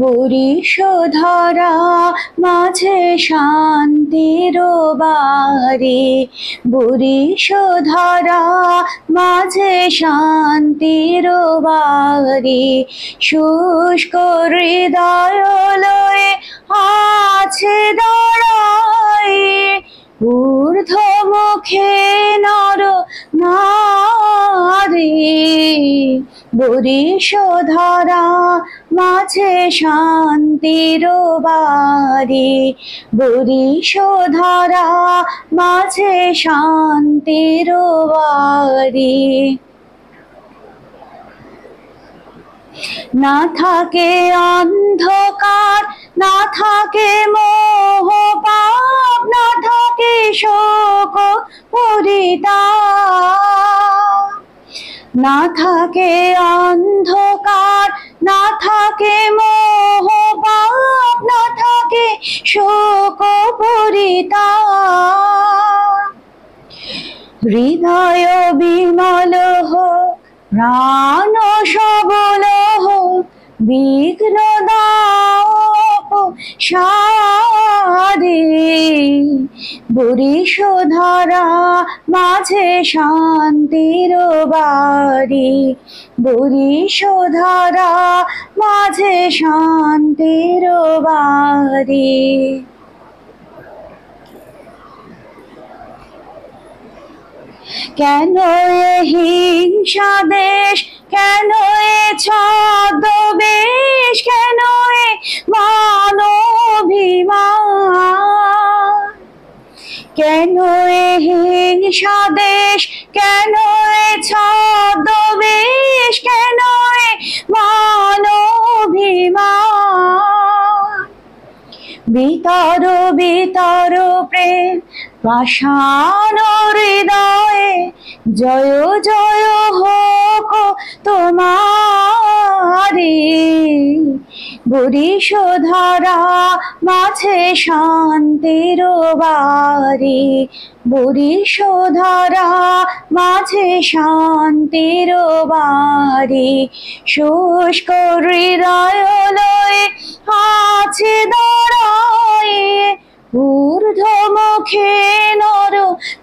বরিশধারা মাঝে শান্তির বাড়ি, বরিশধারা মাঝে শান্তির বাড়ি। শুষ্ক হৃদয় লয়ে আছে দাঁড়ায়, ঊর্ধ্বমুখে নর নারী। বরিশধারা মাঝে শান্তির বাড়ি, বরিশধারা মাঝে শান্তির বাড়ি। না থাকে অন্ধকার, না থাকে মোহ পাপ, না থাকে শোক পরিতাপ। না থাকে অন্ধকার, না থাকে মোহ পাপ, না থাকে শোক পরিতাপ। হৃদয় বিমল হোক, প্রাণ সবল হোক, বিঘ্ন দাও সারে। বরিশধারা মাঝে শান্তির বাড়ি, বরিশধারা মাঝে শান্তির বাড়ি। কেন এ হিংসা দেশ, কেন এ ছদ্মবেশ, কেন এ মানবিমান? কেন এ হিংসা দেশ, কেন এ ছদ্মবেশ, কেন এ মানবিমান? বিতর বিতর প্রেম পাষাণ হৃদয়ে, জয় জয় হোক তোমারি। বরিশধারা মাঝে শান্তির বাড়ি, বরিশধারা মাঝে শান্তির বাড়ি। শুষ্ক হৃদয় লয়ে আছে দাঁড়ায়, ঊর্ধ্বমুখে নর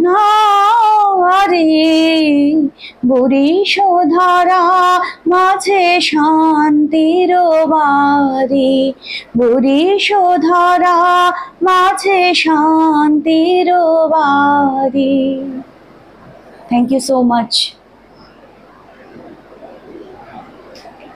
নারী। বরিশধারা মাঝে শান্তির বাড়ি, বরিশধারা মাঝে শান্তির বাড়ি। Thank you so much.